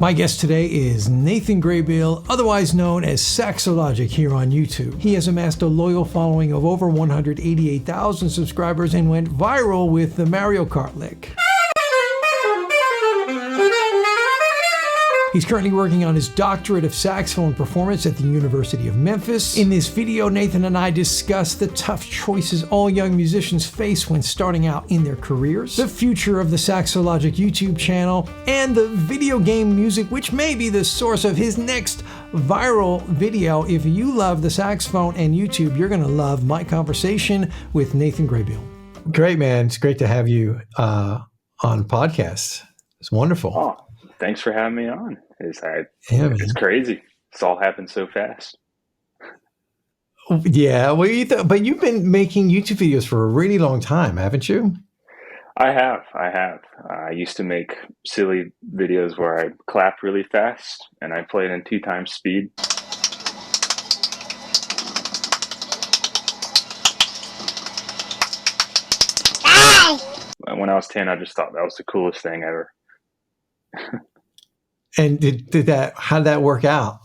My guest today is Nathan Graybeal, otherwise known as Saxologic here on YouTube. He has amassed a loyal following of over 188,000 subscribers and went viral with the Mario Kart lick. He's currently working on his doctorate of saxophone performance at the University of Memphis. In this video, Nathan and I discuss the tough choices all young musicians face when starting out in their careers, the future of the Saxologic YouTube channel, and the video game music, which may be the source of his next viral video. If you love the saxophone and YouTube, you're going to love my conversation with Nathan Graybeal. Great, man. It's great to have you on podcast. It's wonderful. Oh, thanks for having me on. It's crazy. It's all happened so fast. Yeah, well, but you've been making YouTube videos for a really long time, haven't you? I have. I used to make silly videos where I clap really fast and I play it in 2 times speed. When I was 10, I just thought that was the coolest thing ever. And how did that work out?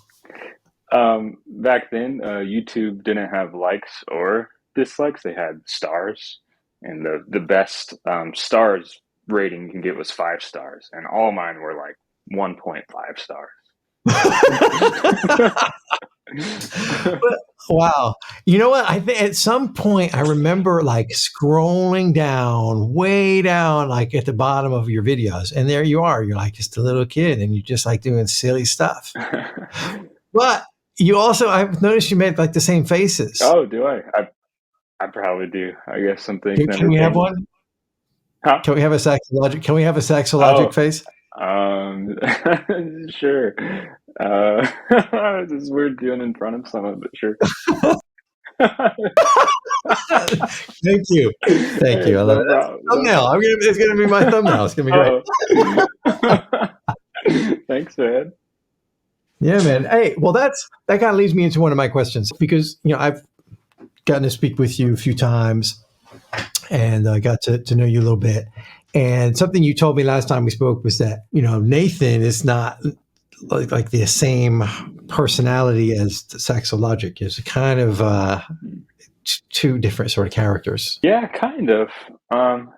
Back then, YouTube didn't have likes or dislikes. They had stars, and the best stars rating you can get was 5 stars, and all mine were like 1.5 stars. Wow. You know what? I think at some point I remember like scrolling down, way down, like at the bottom of your videos. And there you are. You're like just a little kid and you're just like doing silly stuff. But you also, I've noticed you made like the same faces. Oh, do I? I probably do. I guess something. Can we have one? Huh? Can we have a Saxologic face? Sure. It's weird doing in front of someone, but sure. Thank you. I love it. Thumbnail. It's gonna be my thumbnail. It's gonna be great. Thanks, man. Yeah, man. Hey, well, that kind of leads me into one of my questions because I've gotten to speak with you a few times, and I got to know you a little bit. And something you told me last time we spoke was that, Nathan is not like the same personality as the Saxologic. It's kind of 2 different sort of characters. Yeah, kind of.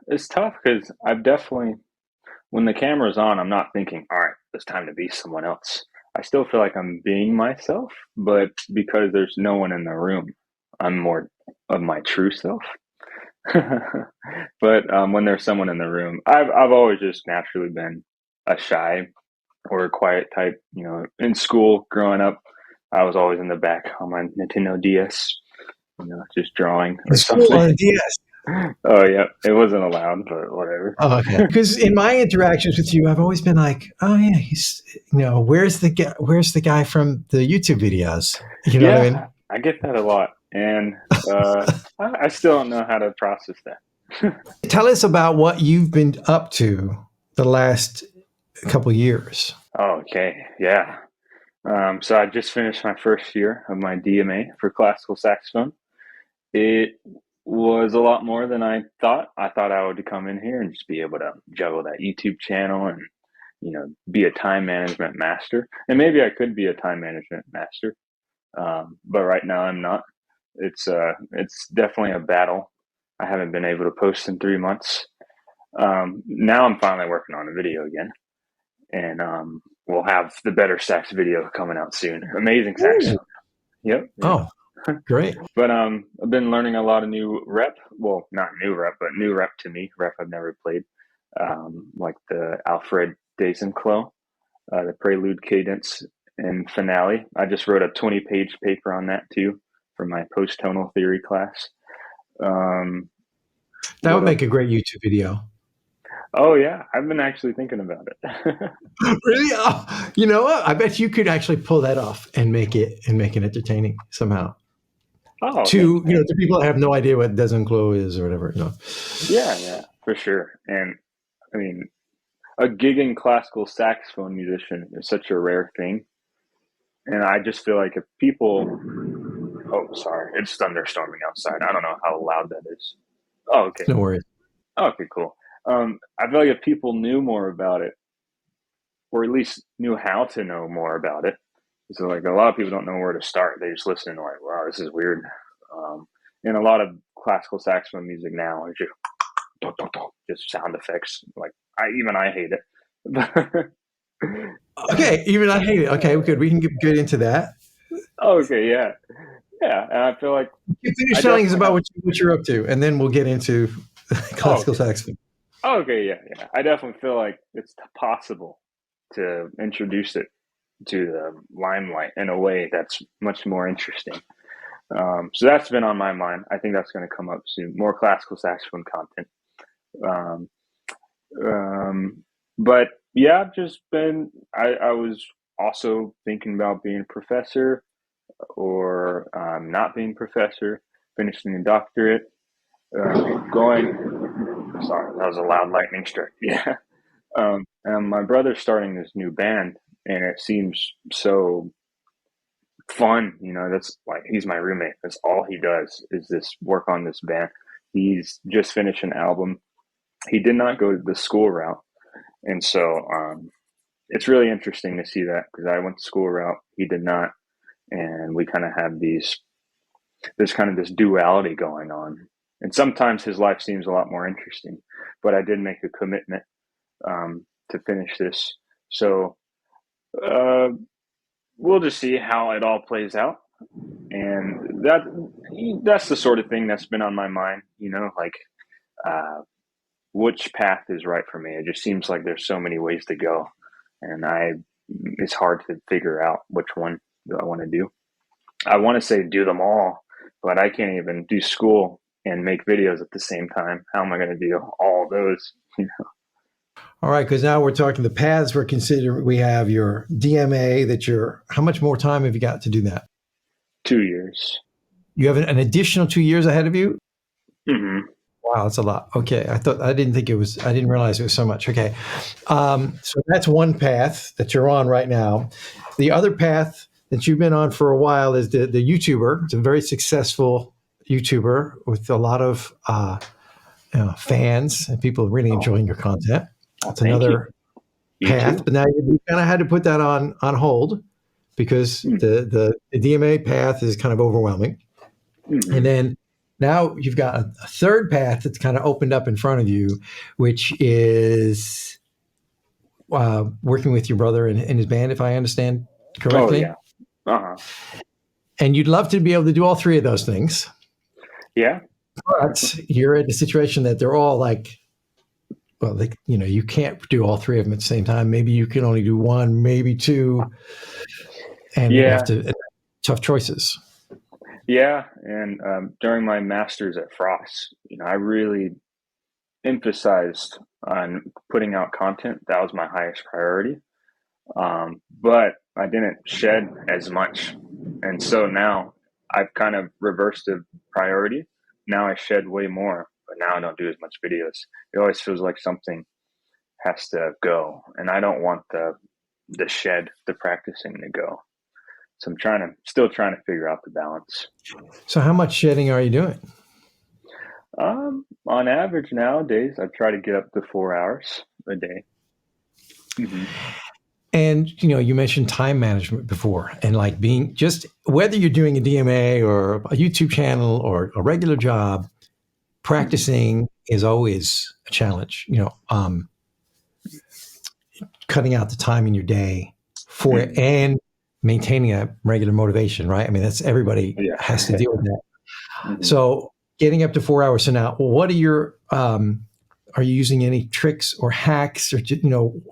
It's tough because I've definitely, when the camera's on, I'm not thinking, all right, it's time to be someone else. I still feel like I'm being myself, but because there's no one in the room, I'm more of my true self. But when there's someone in the room, I've always just naturally been a shy or a quiet type. In school growing up, I was always in the back on my Nintendo DS, just drawing or something. On the DS. Oh yeah, it wasn't allowed, but whatever. Oh, okay. Because in my interactions with you, I've always been like, oh yeah, he's where's the guy from the YouTube videos? You know what I mean? I get that a lot. And I still don't know how to process that. Tell us about what you've been up to the last couple of years. Okay, yeah. So I just finished my first year of my DMA for classical saxophone. It was a lot more than I thought. I thought I would come in here and just be able to juggle that YouTube channel and, be a time management master. And maybe I could be a time management master. But right now I'm not. It's definitely a battle. I haven't been able to post in 3 months. Now I'm finally working on a video again, and we'll have the BetterSax video coming out soon. Amazing saxophone. Yep. Oh, great. But I've been learning a lot of new rep. Well, not new rep, but new rep to me. Rep I've never played, like the Alfred Desenclos, the Prelude, Cadence, and Finale. I just wrote a 20-page paper on that too, for my post-tonal theory class. That would make a great YouTube video. Oh yeah, I've been actually thinking about it. Really? Oh, you know what? I bet you could actually pull that off and make it entertaining somehow. Oh, to people that have no idea what Desenclos is or whatever. Yeah, for sure. And I mean, a gigging classical saxophone musician is such a rare thing. And I just feel like if people, oh, sorry, it's thunderstorming outside. I don't know how loud that is. Oh, okay. No worries. Okay, cool. I feel like if people knew more about it, or at least knew how to know more about it. So like a lot of people don't know where to start. They just listen and like, wow, this is weird. And a lot of classical saxophone music now is just sound effects. Like I hate it. Okay, even I hate it. Okay, good. We can get good into that. Okay, yeah, yeah. And I feel like You finish I telling us definitely about have. what you're up to, and then we'll get into Oh, classical okay. saxophone. Okay, yeah, yeah. I definitely feel like it's possible to introduce it to the limelight in a way that's much more interesting. So that's been on my mind. I think that's going to come up soon. More classical saxophone content. Um, um, but yeah, I've just been. I was also thinking about being a professor or not being a professor, finishing a doctorate, going. Sorry, that was a loud lightning strike. Yeah. And my brother's starting this new band, and it seems so fun. You know, that's like he's my roommate. That's all he does is this work on this band. He's just finished an album. He did not go the school route, and so it's really interesting to see that because I went the school route, he did not, and we kind of have these there's kind of this duality going on. And sometimes his life seems a lot more interesting, but I did make a commitment to finish this. So uh, we'll just see how it all plays out. And that's the sort of thing that's been on my mind, you know, like uh, which path is right for me. It just seems like there's so many ways to go, and it's hard to figure out which one do I want to do. I want to say do them all, but I can't even do school and make videos at the same time. How am I going to do all of those? You know? All right, because now we're talking the paths we're considering. We have your DMA that you're, how much more time have you got to do that? 2 years. You have an additional 2 years ahead of you? Mm-hmm. Wow, that's a lot. Okay. I didn't realize it was so much. Okay. So that's one path that you're on right now. The other path that you've been on for a while is the YouTuber. It's a very successful YouTuber with a lot of fans and people really enjoying your content. That's Thank you. another You path, too. but now you kind of had to put that on hold because the DMA path is kind of overwhelming. Mm-hmm. And then now you've got a third path that's kind of opened up in front of you, which is working with your brother and his band, if I understand Oh correctly. yeah. Uh-huh. And you'd love to be able to do all three of those things. Yeah. But you're in a situation that they're all like, well, you can't do all three of them at the same time. Maybe you can only do one, maybe two, and you have Yeah. to tough choices. Yeah. And during my master's at Frost, you know, I really emphasized on putting out content. That was my highest priority. But I didn't shed as much. And so now I've kind of reversed the priority. Now I shed way more, but now I don't do as much videos. It always feels like something has to go, and I don't want the shed, the practicing to go. So I'm still trying to figure out the balance. So how much shedding are you doing? On average nowadays, I try to get up to 4 hours a day. Mm-hmm. And you mentioned time management before, and like being just whether you're doing a DMA or a YouTube channel or a regular job, practicing is always a challenge. Cutting out the time in your day for it Mm-hmm. and maintaining a regular motivation, right? I mean, that's everybody Yeah. has to deal with that. Mm-hmm. So getting up to 4 hours. So now, what are your are you using any tricks or hacks, or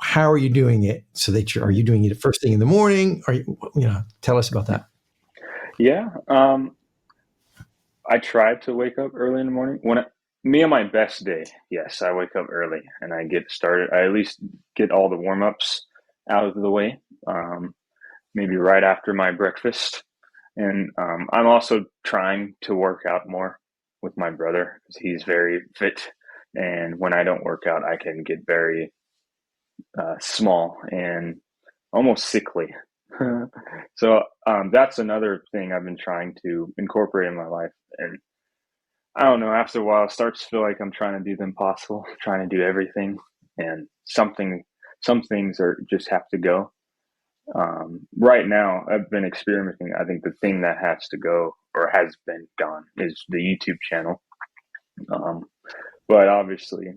how are you doing it? So that are you doing it first thing in the morning? Are you tell us about that? Yeah. I try to wake up early in the morning. Me on my best day, yes, I wake up early and I get started. I at least get all the warm ups out of the way, maybe right after my breakfast. And I'm also trying to work out more with my brother because he's very fit. And when I don't work out, I can get very small and almost sickly. So that's another thing I've been trying to incorporate in my life. And I don't know, after a while, it starts to feel like I'm trying to do the impossible, trying to do everything. And some things just have to go. Right now, I've been experimenting. I think the thing that has to go or has been gone is the YouTube channel. But obviously,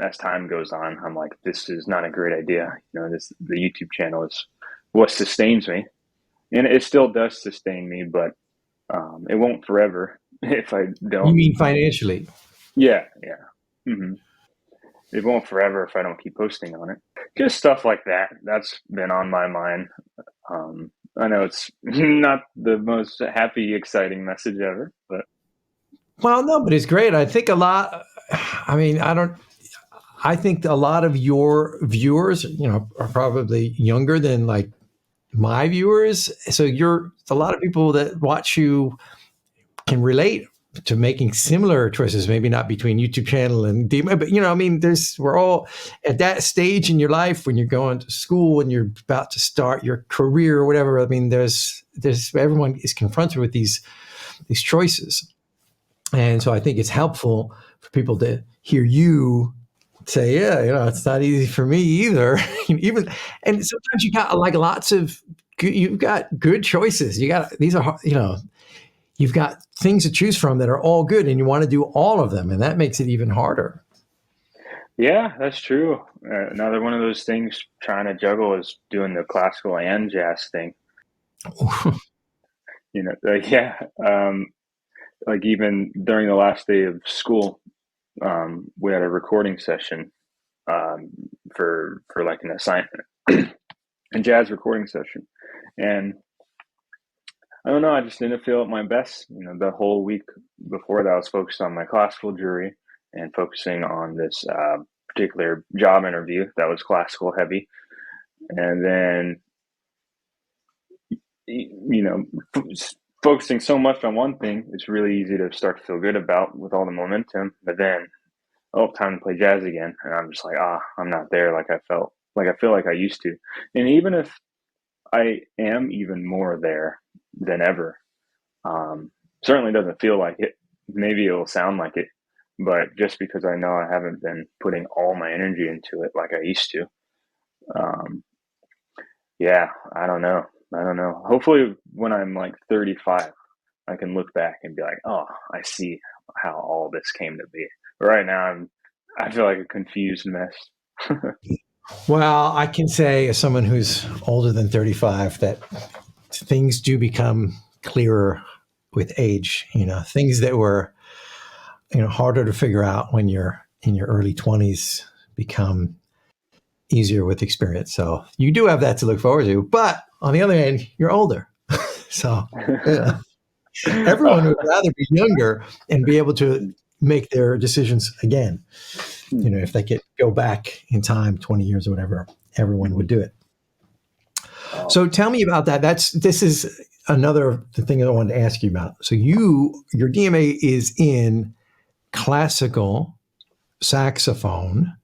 as time goes on, I'm like, this is not a great idea. The YouTube channel is what sustains me, and it still does sustain me, but it won't forever if I You don't. mean financially? Yeah, yeah. hmm It won't forever if I don't keep posting on it. Just stuff like that. That's been on my mind. I know it's not the most happy, exciting message ever, but Well, no, but it's great. I think a lot. I mean, I think a lot of your viewers, are probably younger than like my viewers. So a lot of people that watch you can relate to making similar choices, maybe not between YouTube channel and DMA, but I mean, we're all at that stage in your life when you're going to school and you're about to start your career or whatever. I mean, there's everyone is confronted with these choices. And so I think it's helpful for people to hear you say, yeah, it's not easy for me either. And sometimes you got like you've got good choices. You've got things to choose from that are all good, and you want to do all of them, and that makes it even harder. yeah, that's true. Another one of those things trying to juggle is doing the classical and jazz thing. Yeah. Like even during the last day of school, we had a recording session for like an assignment, a jazz recording session, and I don't know. I just didn't feel at my best. The whole week before that, I was focused on my classical jury and focusing on this particular job interview that was classical heavy. And then, focusing so much on one thing, it's really easy to start to feel good about with all the momentum. But then, time to play jazz again. And I'm just like, I'm not there like I feel like I used to. And even if I am even more there than ever, certainly doesn't feel like it. Maybe it'll sound like it, but just because I know I haven't been putting all my energy into it like I used to. Um, yeah, I don't know. Hopefully, when I'm like 35, I can look back and be like, oh, I see how all this came to be. But right now, I feel like a confused mess. Well, I can say as someone who's older than 35 that things do become clearer with age. Things that were harder to figure out when you're in your early 20s become easier with experience. So you do have that to look forward to. But on the other hand, you're older. So yeah. Everyone would rather be younger and be able to make their decisions again. If they could go back in time 20 years or whatever, everyone would do it. So tell me about that. This is another thing that I wanted to ask you about. So your DMA is in classical saxophone.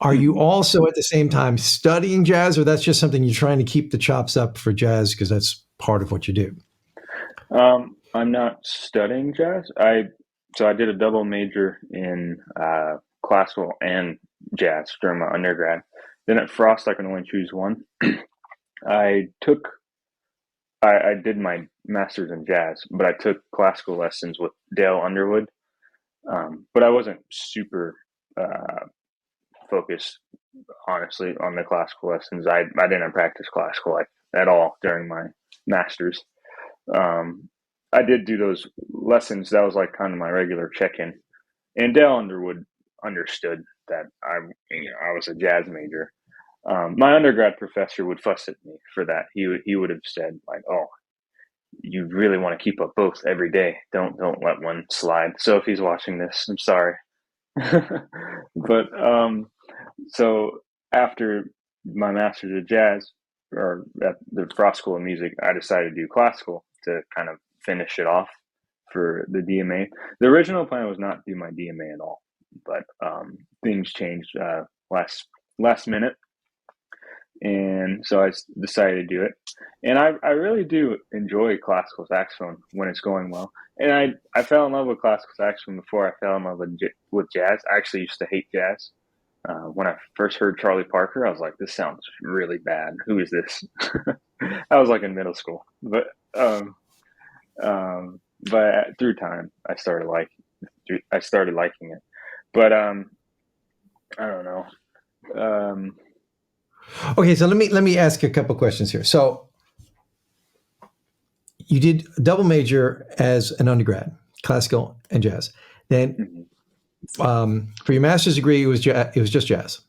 Are you also at the same time studying jazz, or that's just something you're trying to keep the chops up for jazz because that's part of what you do? I'm not studying jazz. So I did a double major in classical and jazz during my undergrad. Then at Frost, I can only choose one. I did my master's in jazz, but I took classical lessons with Dale Underwood. But I wasn't super focused, honestly, on the classical lessons. I didn't practice classical at all during my master's. I did do those lessons. That was like kind of my regular check-in. And Dale Underwood understood that I was a jazz major. My undergrad professor would fuss at me for that. He would have said like, "Oh, you really want to keep up both every day. Don't let one slide." So if he's watching this, I'm sorry. But so after my master's of jazz, or at the Frost School of Music, I decided to do classical to kind of finish it off for the DMA. The original plan was not to do my DMA at all, but things changed last minute, and so I decided to do it. And I really do enjoy classical saxophone when it's going well. And I fell in love with classical saxophone before I fell in love with jazz. I actually used to hate jazz. When I first heard Charlie Parker, I was like, this sounds really bad. Who is this? I was like in middle school, but through time, I started liking it. But I don't know. Okay, so let me ask you a couple questions here. So you did double major as an undergrad, classical and jazz. Then for your master's degree, it was just jazz.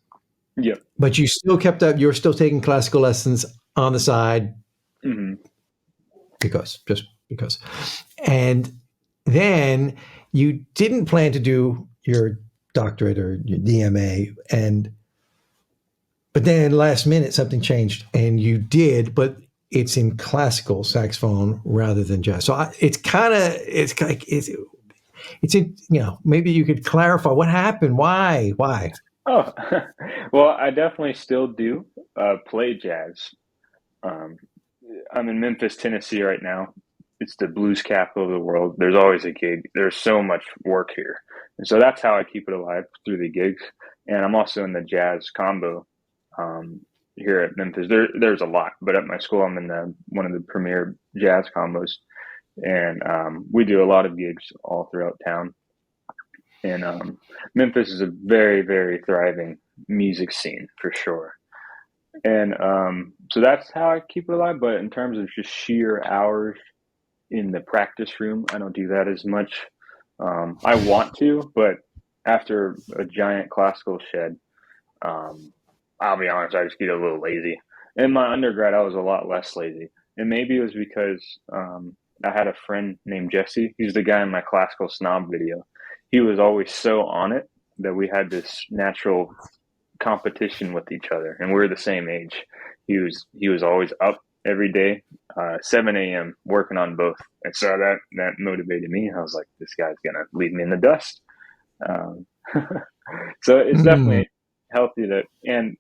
Yep. But you still kept up. You were still taking classical lessons on the side because. And then you didn't plan to do your doctorate or your DMA, but then last minute something changed and you did, but it's in classical saxophone rather than jazz. So maybe you could clarify what happened. Why? Oh, well, I definitely still do play jazz. I'm in Memphis, Tennessee right now. It's the blues capital of the world. There's always a gig. There's so much work here. And so that's how I keep it alive, through the gigs. And I'm also in the jazz combo here at Memphis. There's a lot, but at my school, I'm in one of the premier jazz combos. And we do a lot of gigs all throughout town. And Memphis is a very, very thriving music scene for sure. And so that's how I keep it alive. But in terms of just sheer hours in the practice room, I don't do that as much. I want to, but after a giant classical shed, I'll be honest, I just get a little lazy. In my undergrad, I was a lot less lazy. And maybe it was because I had a friend named Jesse. He's the guy in my classical snob video. He was always so on it that we had this natural competition with each other, and we're the same age. He was always up every day, 7 a.m. working on both, and so that motivated me. I was like, this guy's gonna leave me in the dust. So it's definitely healthy and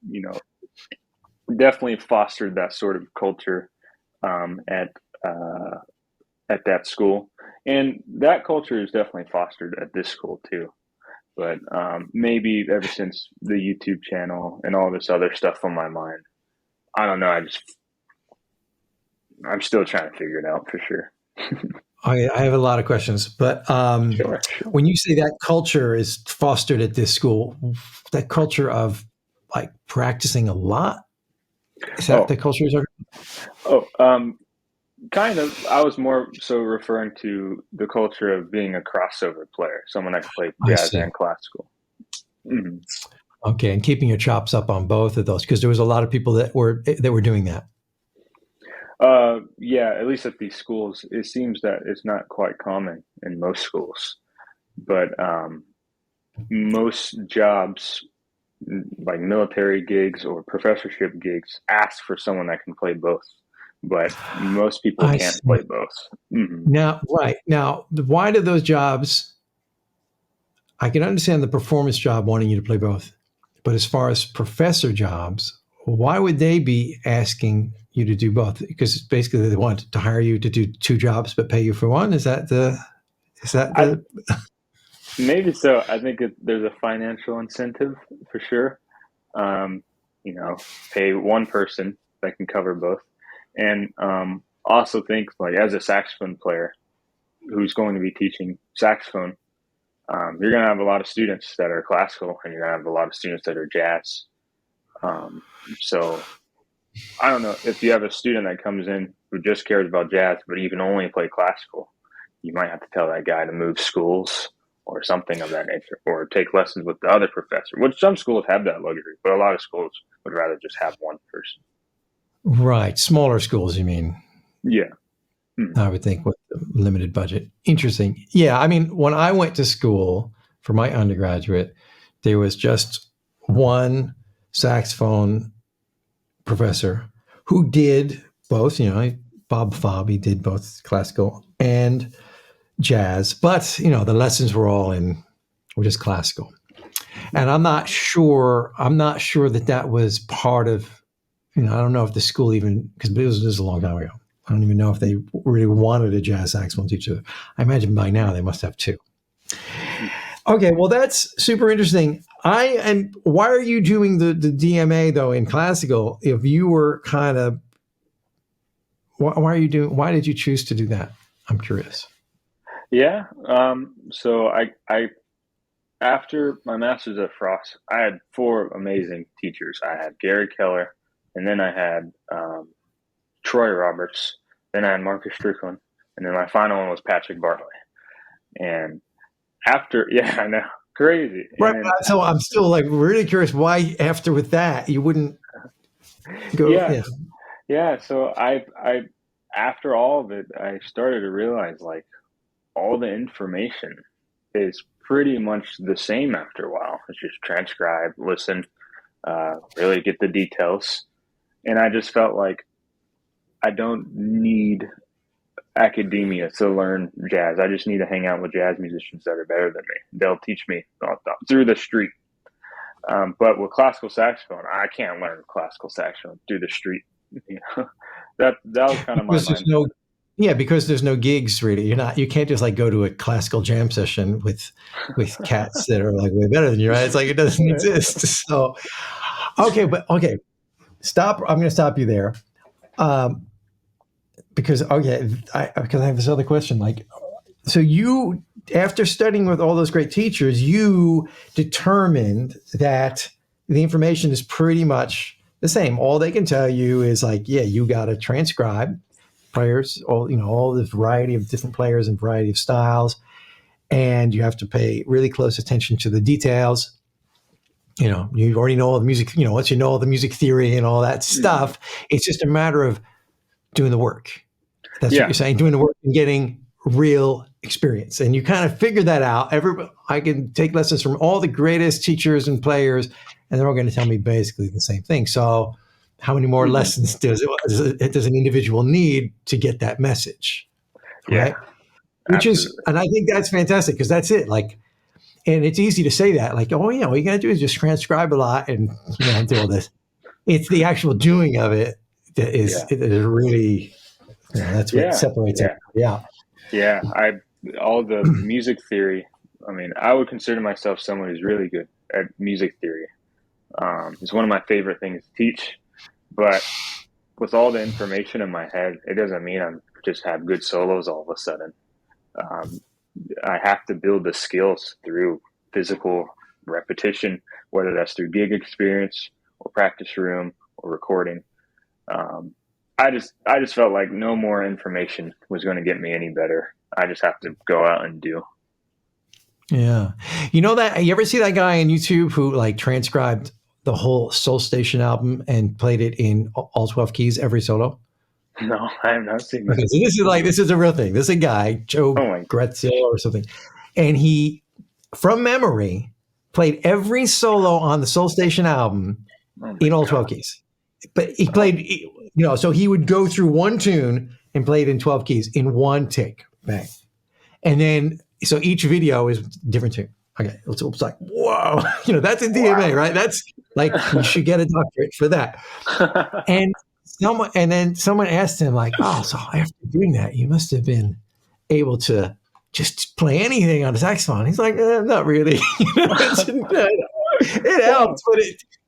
definitely fostered that sort of culture at that school, and that culture is definitely fostered at this school too. But maybe ever since the YouTube channel and all this other stuff on my mind, I don't know. I'm still trying to figure it out for sure. I have a lot of questions, but Sure. When you say that culture is fostered at this school, that culture of like practicing a lot, is that the culture you're talking about? Kind of. I was more so referring to the culture of being a crossover player, someone that can play jazz and classical. Mm-hmm. Okay, and keeping your chops up on both of those, because there was a lot of people that were doing that. Yeah, at least at these schools, it seems that it's not quite common in most schools, but most jobs, like military gigs or professorship gigs, ask for someone that can play both. But most people can't play both. Mm-hmm. Now, why do those jobs? I can understand the performance job wanting you to play both, but as far as professor jobs, why would they be asking you to do both? Because basically they want to hire you to do two jobs but pay you for one. Is that the? Maybe so. I think there's a financial incentive for sure. Pay one person that can cover both. And also think, like, as a saxophone player who's going to be teaching saxophone, you're going to have a lot of students that are classical, and you're going to have a lot of students that are jazz. So I don't know, if you have a student that comes in who just cares about jazz, but you can only play classical, you might have to tell that guy to move schools or something of that nature, or take lessons with the other professor, which some schools have that luxury, but a lot of schools would rather just have one person. Right. Smaller schools, you mean? Yeah. Mm-hmm. I would think with a limited budget. Interesting. Yeah. I mean, when I went to school for my undergraduate, there was just one saxophone professor who did both, Bob Fobb, he did both classical and jazz, but, the lessons were just classical. And I'm not sure that was part of, I don't know if the school even, because this was a long time ago. I don't even know if they really wanted a jazz saxophone teacher. I imagine by now they must have two. Okay, well, that's super interesting. Why are you doing the DMA though in classical? If you were kind of, why did you choose to do that? I'm curious. Yeah. So I after my master's at Frost, I had four amazing teachers. I had Gary Keller, and then I had Troy Roberts, then I had Marcus Strickland, and then my final one was Patrick Bartley. And after, yeah, I know, crazy. And Right. then, So I'm still like really curious why after with that you wouldn't go. yeah, Yeah. yeah. So after all of it, I started to realize like all the information is pretty much the same after a while. It's just transcribe, listen, really get the details. And I just felt like I don't need academia to learn jazz. I just need to hang out with jazz musicians that are better than me. They'll teach me through the street. But with classical saxophone, I can't learn classical saxophone through the street. You know, that was kind of my Because there's mindset. because there's no gigs really. You can't just like go to a classical jam session with cats that are like way better than you, right? It's like it doesn't exist. So okay. Stop. I'm going to stop you there. Because because I have this other question. Like, so you, after studying with all those great teachers, you determined that the information is pretty much the same. All they can tell you is like, yeah, you got to transcribe players, all the variety of different players and variety of styles, and you have to pay really close attention to the details. You already know all the music. Once you know all the music theory and all that stuff, it's just a matter of doing the work. That's what Yeah, you're saying, doing the work and getting real experience. And you kind of figure that out. I can take lessons from all the greatest teachers and players, and they're all going to tell me basically the same thing. So how many more lessons does an individual need to get that message? yeah, Right. And I think that's fantastic because that's it. Like, and it's easy to say that, like, oh, all you got to do is just transcribe a lot and, do all this. It's the actual doing of it that is, yeah, it is really, that's what yeah, separates yeah, everybody out. yeah. All the music theory. I mean, I would consider myself someone who's really good at music theory. It's one of my favorite things to teach. But with all the information in my head, it doesn't mean I'm just have good solos all of a sudden. Um, I have to build the skills through physical repetition, whether that's through gig experience or practice room or recording. Um, I just felt like no more information was going to get me any better. I just have to go out and do. Yeah. You ever see that guy on YouTube who like transcribed the whole Soul Station album and played it in all 12 keys, every solo? No, I have not seen Okay, that. so this is a real thing. This is a guy, Joe Oh my, Gretzel or something. And he, from memory, played every solo on the Soul Station album oh my in all 12 God. keys. But he Oh, played, so he would go through one tune and play it in 12 keys in one take. Bang. And then, so each video is different tune. Okay, it's like, whoa, that's a DMA, wow. right? That's like, you should get a doctorate for that. And then someone asked him, like, oh, so after doing that, you must have been able to just play anything on a saxophone. He's like, not really. It helped, but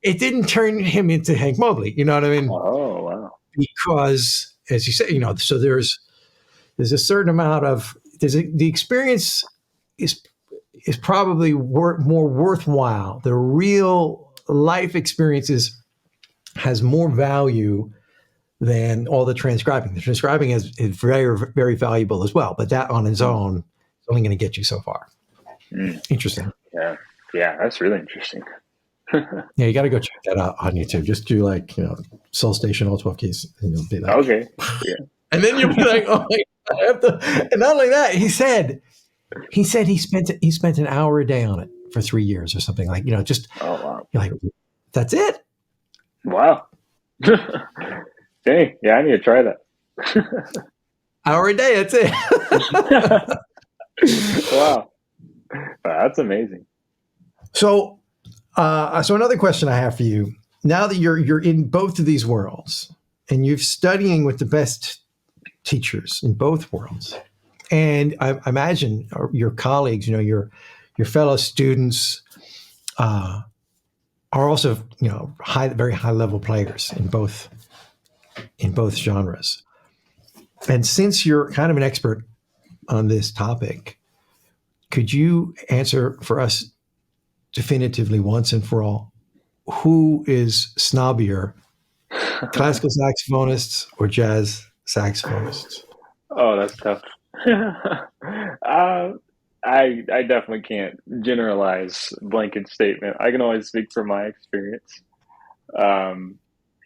it didn't turn him into Hank Mobley. You know what I mean? Oh wow. Because, as you say, so there's a certain amount of the experience is probably more worthwhile. The real life experiences has more value than all the transcribing. The transcribing is very, very valuable as well, but that on its own is only going to get you so far. Mm, Interesting. yeah, yeah, that's really interesting. Yeah, you got to go check that out on YouTube. Just do like, Soul Station, all 12 keys, and you'll be like, Okay, yeah. and then you'll be like, oh my God, I have to. And not only that, he said he spent an hour a day on it for 3 years or something, like, just, Oh wow, you're like, that's it. wow. Dang, yeah, I need to try that. Hour a day, that's it. Wow, that's amazing. So another question I have for you, now that you're in both of these worlds and you're studying with the best teachers in both worlds, and I imagine your colleagues, your your fellow students are also, very high level players in both genres. And since you're kind of an expert on this topic, could you answer for us definitively once and for all, who is snobbier, classical saxophonists or jazz saxophonists? Oh, that's tough. uh, I definitely can't generalize blanket statement. I can only speak from my experience. Um,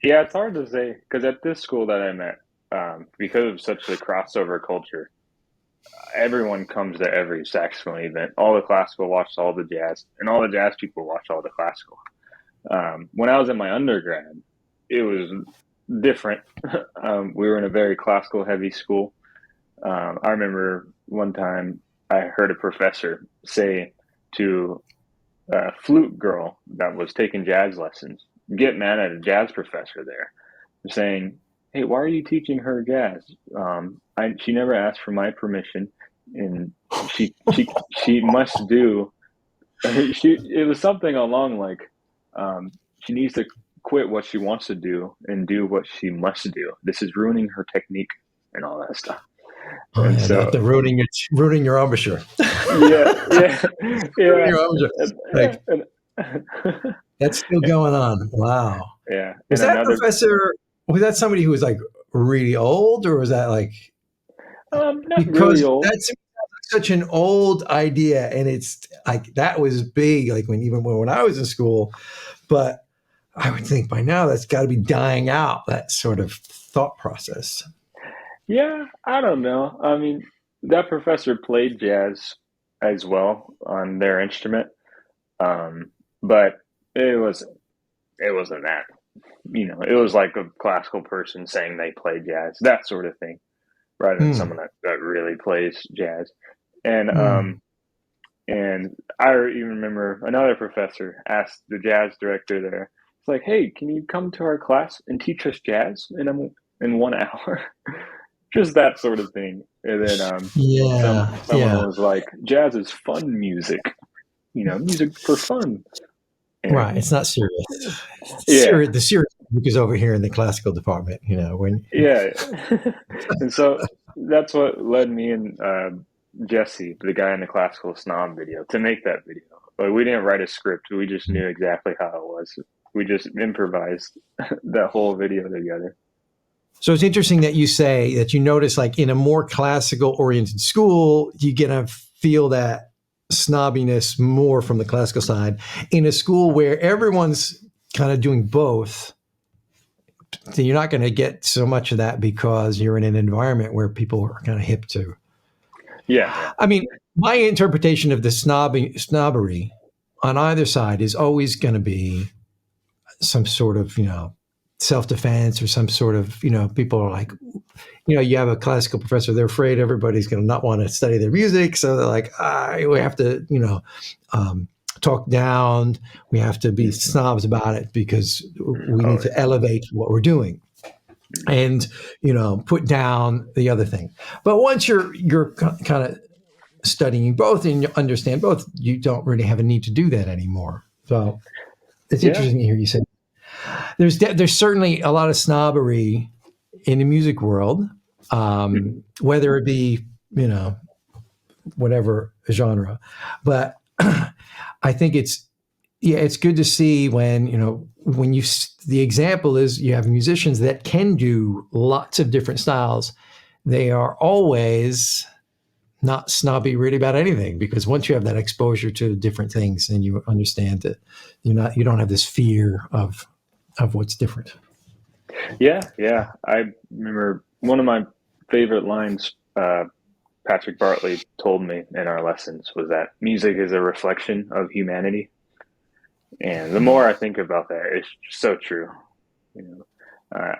yeah, it's hard to say because at this school that I'm at, because of such a crossover culture, everyone comes to every saxophone event. All the classical watch all the jazz, and all the jazz people watch all the classical. When I was in my undergrad, it was different. We were in a very classical heavy school. I remember one time I heard a professor say to a flute girl that was taking jazz lessons, get mad at a jazz professor there, saying, "Hey, why are you teaching her jazz? She never asked for my permission, and she must do." It was something along like, she needs to quit what she wants to do and do what she must do. This is ruining her technique and all that stuff. Oh, And yeah, so, the ruining your embouchure. yeah, Ruining yeah, your embouture. Like, that's still going on. Wow. yeah. Was And that another, professor, was that somebody who was like really old, or was that like, not really because old. that's such an old idea, and it's like that was big, like when I was in school, but I would think by now that's got to be dying out, that sort of thought process. Yeah, I don't know. I mean, that professor played jazz as well on their instrument, but it was it wasn't that. It was like a classical person saying they play jazz, that sort of thing, rather than Hmm. someone that really plays jazz. And Hmm. and I even remember another professor asked the jazz director there, it's like, "Hey, can you come to our class and teach us jazz in 1 hour?" Just that sort of thing. And then Yeah. someone Yeah. was like, "Jazz is fun music, music for fun." Right. And It's not serious. yeah, The serious book is over here in the classical department, when yeah. And so that's what led me and Jesse, the guy in the classical snob video, to make that video. Like, we didn't write a script. We just knew exactly how it was. We just improvised that whole video together. So it's interesting that you say that you notice, like in a more classical oriented school, you get to feel that snobbiness more from the classical side. In a school where everyone's kind of doing both, then you're not going to get so much of that because you're in an environment where people are kind of hip to. Yeah, yeah. I mean, my interpretation of the snobbery on either side is always going to be some sort of, self-defense, or some sort of, people are like, you have a classical professor, they're afraid everybody's going to not want to study their music. So they're like, we have to, talk down. We have to be snobs about it because we Oh, need to elevate what we're doing and, put down the other thing. But once you're kind of studying both and you understand both, you don't really have a need to do that anymore. So it's yeah. interesting to hear you say there's certainly a lot of snobbery in the music world, Mhm. whether it be, whatever genre. But I think it's good to see when, when the example is you have musicians that can do lots of different styles. They are always not snobby really about anything, because once you have that exposure to different things, then you understand that you don't have this fear of what's different. Yeah, yeah. I remember one of my favorite lines Patrick Bartley told me in our lessons was that music is a reflection of humanity. And the more I think about that, it's so true. You know, uh,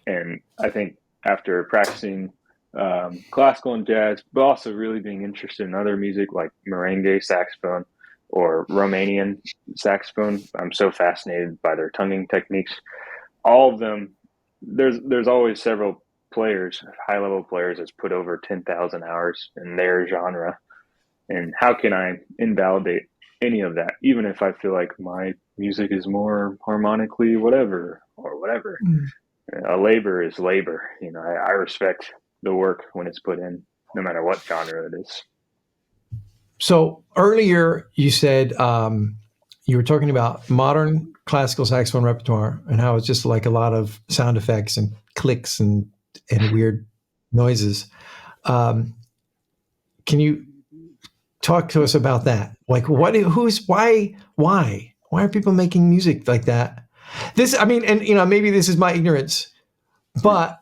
and I think after practicing classical and jazz, but also really being interested in other music like merengue saxophone or Romanian saxophone, I'm so fascinated by their tonguing techniques. All of them, there's always several players, high level players, that's put over 10,000 hours in their genre, And how can I invalidate any of that, even if I feel like my music is more harmonically whatever or whatever. A labor is labor. I respect the work when it's put in, no matter what genre it is. So earlier you said you were talking about modern classical saxophone repertoire and how it's just like a lot of sound effects and clicks and weird noises. Can you talk to us about that? Like, why are people making music like that? And maybe this is my ignorance, but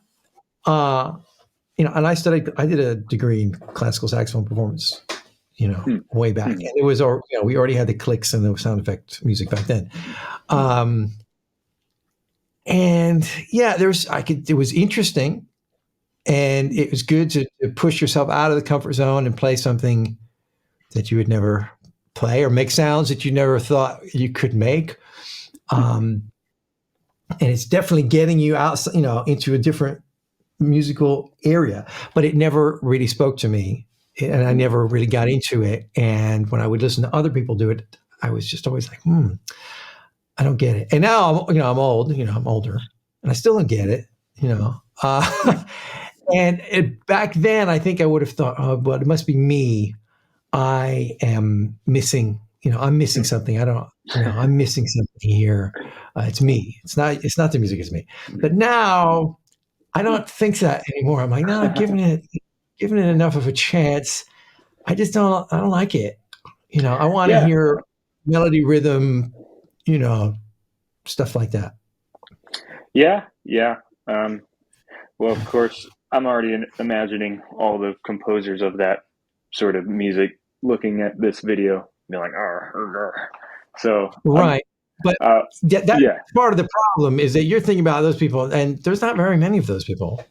and I did a degree in classical saxophone performance, way back. And it was, we already had the clicks and the sound effect music back then. And yeah, it was interesting, and it was good to push yourself out of the comfort zone and play something that you would never play, or make sounds that you never thought you could make. And it's definitely getting you out, into a different musical area, but it never really spoke to me, and I never really got into it. And when I would listen to other people do it, I was just always like, I don't get it. And now I'm old, I'm older, and I still don't get it, and back then I think I would have thought, oh, but it must be me. I am missing, I'm missing something. I'm missing something here. It's me. It's not the music, it's me. But now I don't think that anymore. I'm like, no, I'm giving it enough of a chance. I don't like it. I want to hear melody, rhythm, stuff like that. Yeah. Well, of course, I'm already imagining all the composers of that sort of music looking at this video, being like, so right. But that's part of the problem, is that you're thinking about those people, and there's not very many of those people.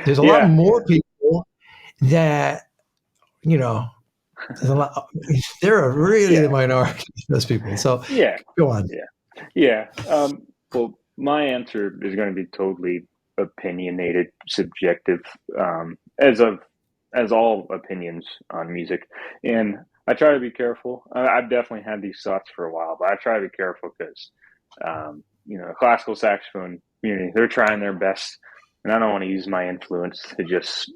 There's a lot more people that, there's a lot. They're really the minority, those people. So go on. Well, my answer is going to be totally opinionated, subjective, as all opinions on music. And I try to be careful. I've definitely had these thoughts for a while, but I try to be careful because, classical saxophone community, they're trying their best, and I don't want to use my influence to just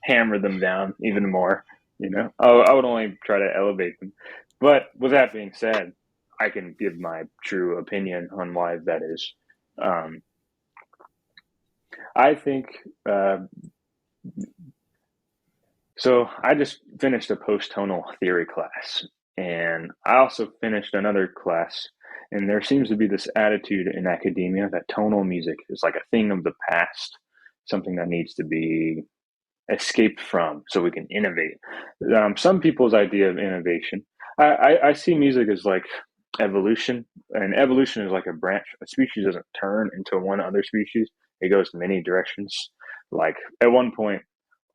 hammer them down even more. I would only try to elevate them. But with that being said, I can give my true opinion on why that is. I think, so I just finished a post-tonal theory class, and I also finished another class, and there seems to be this attitude in academia that tonal music is like a thing of the past, something that needs to be escaped from so we can innovate. Some people's idea of innovation, I see music as like evolution, and evolution is like a branch. A species doesn't turn into one other species. It goes in many directions. Like at one point,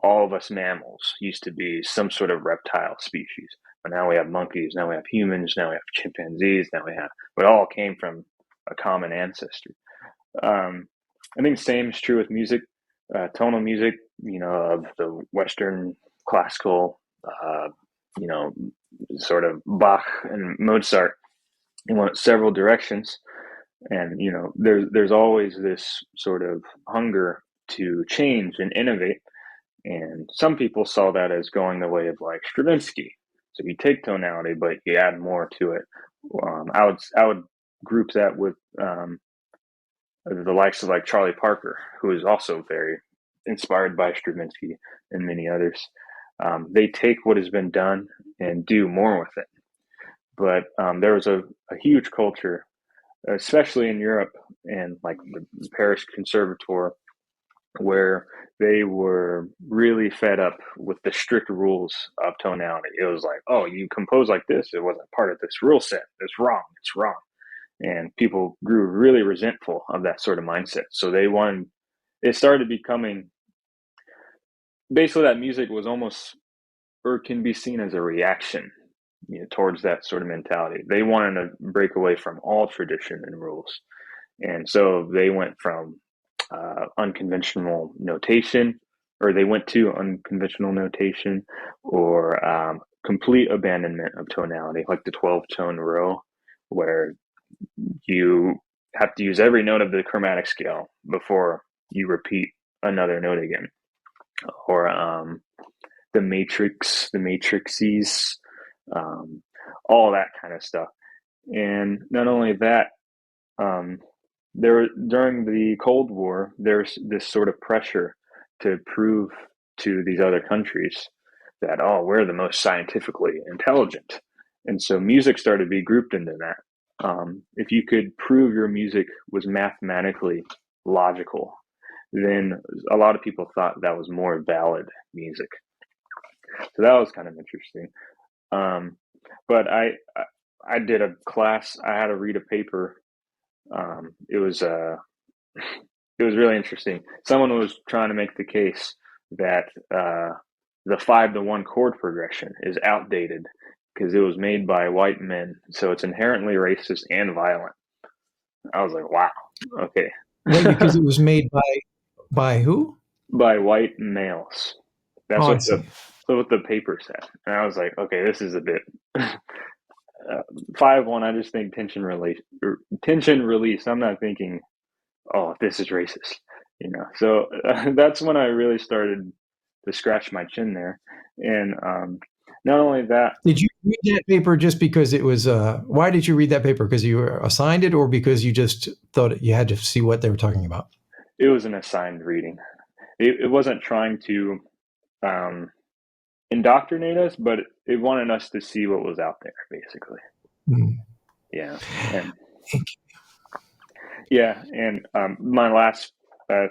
all of us mammals used to be some sort of reptile species. But now we have monkeys, now we have humans, now we have chimpanzees, it all came from a common ancestor. I think the same is true with music. Tonal music, of the Western classical, sort of Bach and Mozart, went several directions. And, there's always this sort of hunger to change and innovate. And some people saw that as going the way of like Stravinsky. So you take tonality, but you add more to it. I would group that with the likes of like Charlie Parker, who is also very inspired by Stravinsky and many others. They take what has been done and do more with it. But there was a huge culture, especially in Europe and like the Paris Conservatoire, where they were really fed up with the strict rules of tonality. It was like, oh, you compose like this, it wasn't part of this rule set. It's wrong. And people grew really resentful of that sort of mindset. So it started becoming, basically that music was almost, or can be seen as a reaction, towards that sort of mentality. They wanted to break away from all tradition and rules. And so they went from unconventional notation, or they went to unconventional notation, or complete abandonment of tonality, like the 12-tone row, where you have to use every note of the chromatic scale before you repeat another note again, or the matrices, all that kind of stuff. And not only that, during the Cold War, there's this sort of pressure to prove to these other countries that, oh, we're the most scientifically intelligent. And so music started to be grouped into that. If you could prove your music was mathematically logical, then a lot of people thought that was more valid music. So that was kind of interesting. But I did a class. I had to read a paper. It was really interesting. Someone was trying to make the case that the 5-to-1 chord progression is outdated because it was made by white men, so it's inherently racist and violent. I was like, wow, okay. Wait, because it was made by who? By white males. That's what the paper said. And I was like, okay, this is a bit 5-1. I just think tension release. I'm not thinking, oh, this is racist, So that's when I really started to scratch my chin there. And not only that. Did you read that paper just because it was, why did you read that paper? Because you were assigned it, or because you just thought you had to see what they were talking about? It was an assigned reading. It wasn't trying to indoctrinate us, but it wanted us to see what was out there, basically. Yeah. And my last, I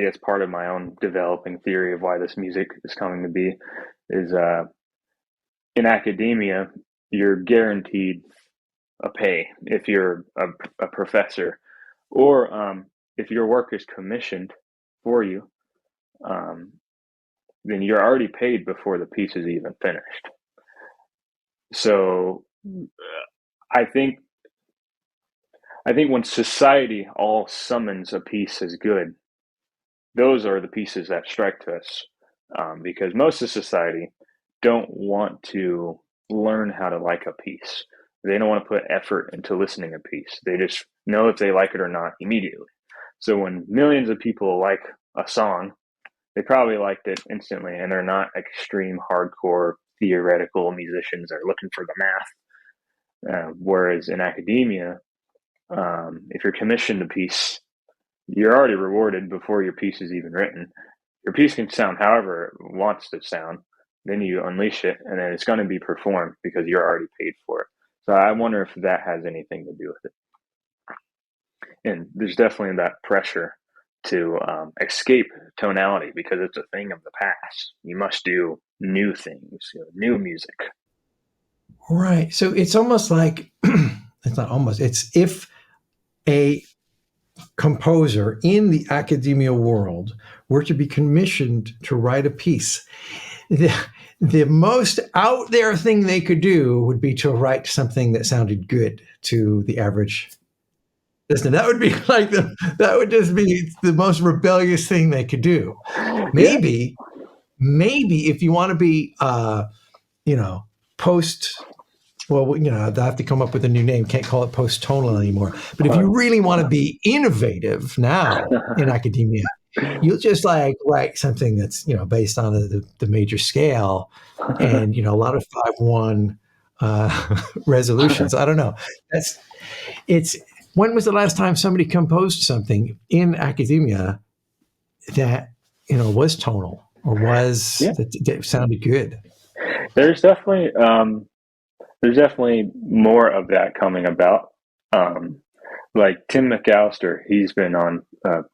guess, part of my own developing theory of why this music is coming to be is in academia, you're guaranteed a pay if you're a professor, or if your work is commissioned for you, then you're already paid before the piece is even finished. So I think when society all summons a piece as good, those are the pieces that strike to us, because most of society don't want to learn how to like a piece. They don't want to put effort into listening to a piece. They just know if they like it or not immediately. So when millions of people like a song, they probably liked it instantly, and they're not extreme hardcore theoretical musicians that are looking for the math. Whereas in academia, if you're commissioned a piece, you're already rewarded before your piece is even written. Your piece can sound however it wants to sound. Then you unleash it, and then it's going to be performed because you're already paid for it. So I wonder if that has anything to do with it. And there's definitely that pressure to escape tonality because it's a thing of the past. You must do new things, new music. Right. So it's almost like, it's not almost, it's if a composer in the academia world were to be commissioned to write a piece, the most out there thing they could do would be to write something that sounded good to the average listener. That would be like that would just be the most rebellious thing they could do. Maybe if you want to be, post. Well, I have to come up with a new name. Can't call it post-tonal anymore. But if you really want to be innovative now in academia, you'll just write something that's, based on the major scale and, a lot of 5-1 resolutions. I don't know. When was the last time somebody composed something in academia that, was tonal or that sounded good? There's definitely more of that coming about. Like Tim McAllister, he's been on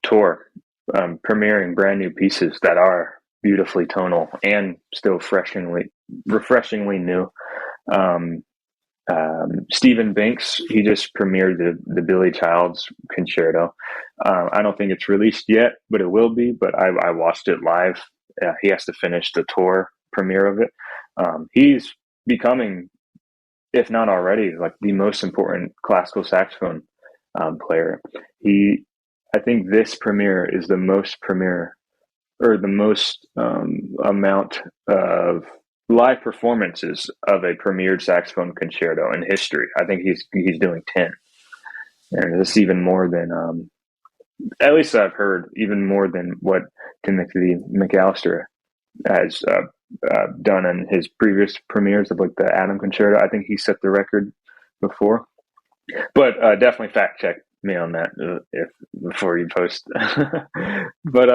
tour, premiering brand new pieces that are beautifully tonal and still refreshingly new. Stephen Banks, he just premiered the Billy Child's concerto. I don't think it's released yet, but it will be. But I watched it live. He has to finish the tour premiere of it. He's becoming, if not already, like the most important classical saxophone player. I think this premiere is the most amount of live performances of a premiered saxophone concerto in history. I think he's doing 10, and this even more than at least I've heard, even more than what Timothy McAllister has done in his previous premieres of like the Adam Concerto. I think he set the record before, but definitely fact check me on that if before you post. But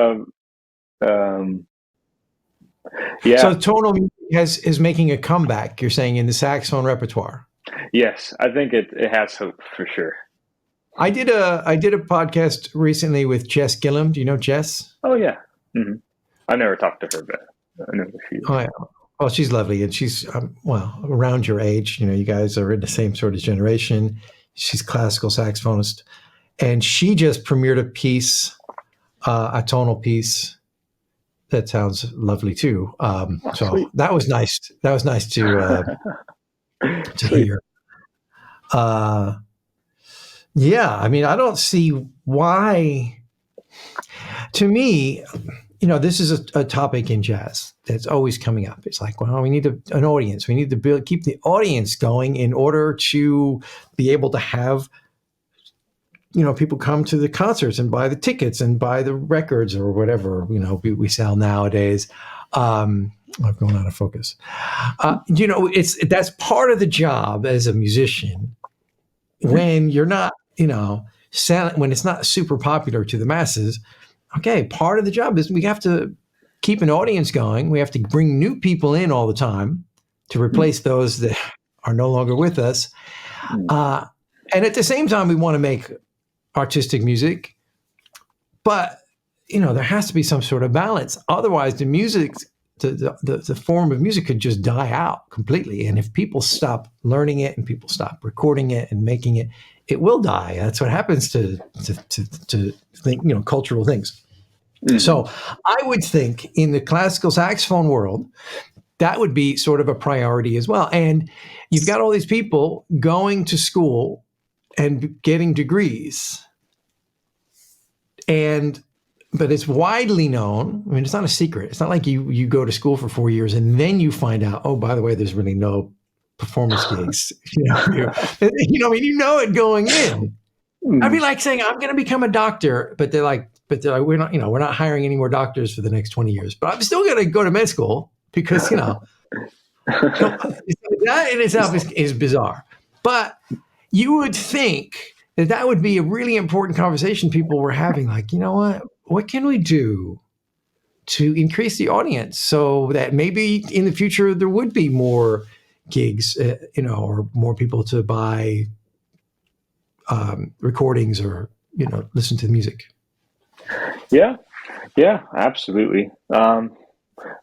yeah. So tonal music is making a comeback, you're saying, in the saxophone repertoire. Yes, I think it has hope for sure. I did a podcast recently with Jess Gillum. Do you know Jess? Oh yeah. Mm-hmm. I never talked to her, but I know she. Oh yeah. Well, she's lovely, and she's well around your age. You know, you guys are in the same sort of generation. She's classical saxophonist, and she just premiered a piece, a tonal piece. That sounds lovely too. So sweet. That was nice. That was nice to hear. Yeah, I mean, I don't see why. To me, you know, this is a topic in jazz that's always coming up. It's like, well, we need an audience. We need to keep the audience going in order to be able to have, you know, people come to the concerts and buy the tickets and buy the records or whatever, you know, we sell nowadays. I've gone out of focus. You know, that's part of the job as a musician when you're not, you know, when it's not super popular to the masses. Okay, part of the job is we have to keep an audience going. We have to bring new people in all the time to replace those that are no longer with us. And at the same time, we want to make artistic music, but you know, there has to be some sort of balance. Otherwise, the music, the form of music could just die out completely. And if people stop learning it and people stop recording it and making it, it will die. That's what happens to think, you know, cultural things. Mm-hmm. So I would think in the classical saxophone world, that would be sort of a priority as well. And you've got all these people going to school and getting degrees. But it's widely known. I mean, it's not a secret. It's not like you go to school for 4 years and then you find out, oh, by the way, there's really no performance gigs. You know, I mean, you know it going in. I'd be like saying, I'm going to become a doctor, but they're like, we're not hiring any more doctors for the next 20 years. But I'm still going to go to med school because, you know, that in itself is bizarre. But you would think that would be a really important conversation people were having. Like, you know what can we do to increase the audience so that maybe in the future there would be more gigs, you know, or more people to buy recordings or, you know, listen to the music. Yeah, absolutely. I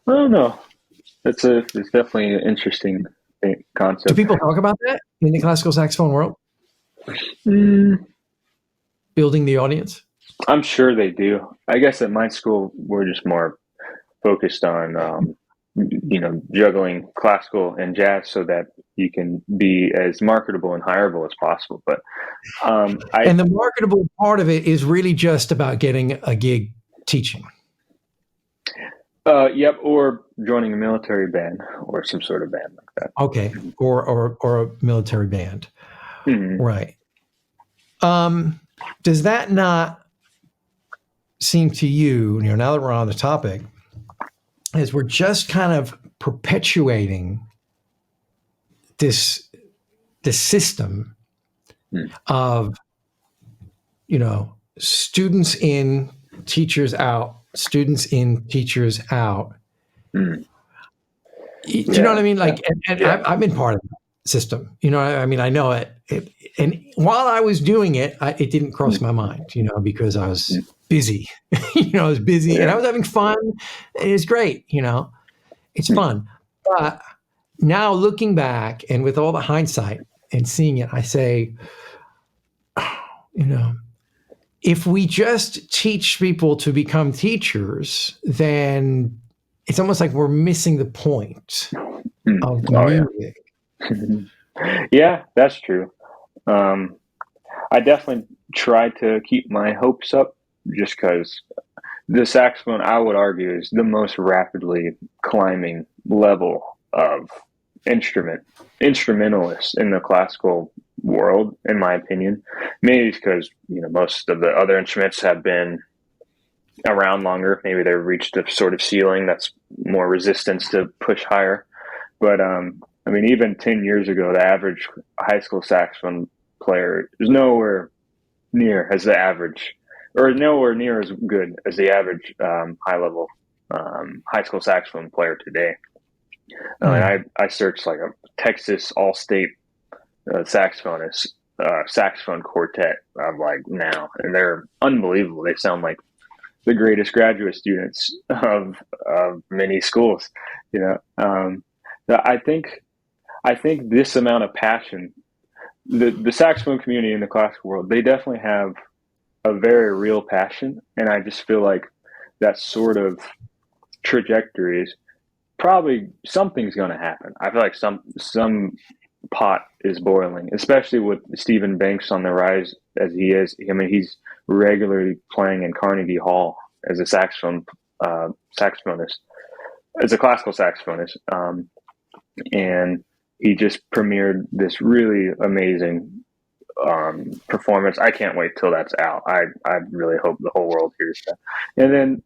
don't know. It's definitely an interesting concept. Do people talk about that in the classical saxophone world? Building the audience? I'm sure they do. I guess at my school, we're just more focused on, you know, juggling classical and jazz so that you can be as marketable and hireable as possible. But and the marketable part of it is really just about getting a gig teaching. Yep, or joining a military band or some sort of band like that. Okay, or a military band, right? Does that not seem to you, you know, now that we're on the topic, is we're just kind of perpetuating this system of, you know, students in, teachers out, students in, teachers out. Do you know what I mean? Like, and I've been part of that system. You know, I mean, I know it. And while I was doing it, it didn't cross my mind, you know, because I was busy. You know, I was busy and I was having fun. It's great, you know, it's fun. But now looking back and with all the hindsight and seeing it, I say, you know, if we just teach people to become teachers, then it's almost like we're missing the point of the music. Yeah, that's true. I definitely try to keep my hopes up just because the saxophone, I would argue, is the most rapidly climbing level of instrumentalists in the classical world, in my opinion. Maybe because most of the other instruments have been around longer. Maybe they've reached a sort of ceiling that's more resistance to push higher. But I mean, even 10 years ago, the average high school saxophone player is nowhere near as the average, or nowhere near as good as the average high level high school saxophone player today. I searched like a Texas all-state saxophonist, saxophone quartet of like now, and they're unbelievable. They sound like the greatest graduate students of many schools. I think this amount of passion, the saxophone community in the classical world, they definitely have a very real passion, and I just feel like that sort of trajectory is probably something's going to happen. I feel like some pot is boiling, especially with Stephen Banks on the rise as he is. I mean, he's regularly playing in Carnegie Hall as a saxophonist, as a classical saxophonist, and he just premiered this really amazing performance. I can't wait till that's out. I really hope the whole world hears that. And then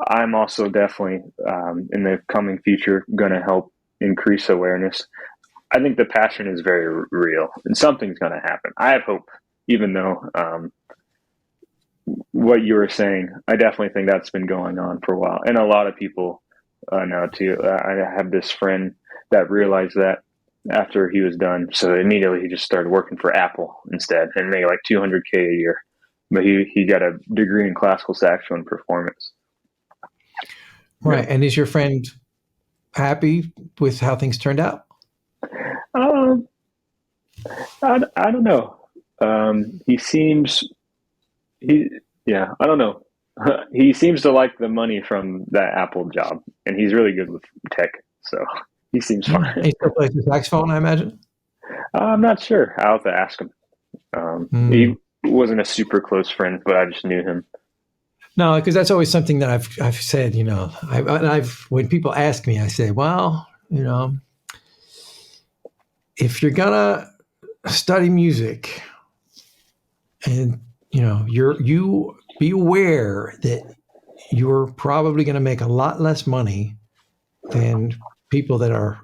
I'm also definitely in the coming future going to help increase awareness. I think the passion is very real, and something's going to happen. I have hope, even though what you were saying, I definitely think that's been going on for a while, and a lot of people know too. I have this friend that realized that after he was done, so immediately he just started working for Apple instead and made like $200K a year. But he got a degree in classical saxophone performance. Right. And is your friend happy with how things turned out? I don't know. I don't know. He seems to like the money from that Apple job, and he's really good with tech, so he seems fine. He still plays the saxophone, I imagine? I'm not sure. I'll have to ask him. He wasn't a super close friend, but I just knew him. No, because that's always something that I've said. When people ask me, I say, well, if you're gonna study music, and you be aware that you're probably going to make a lot less money than people that are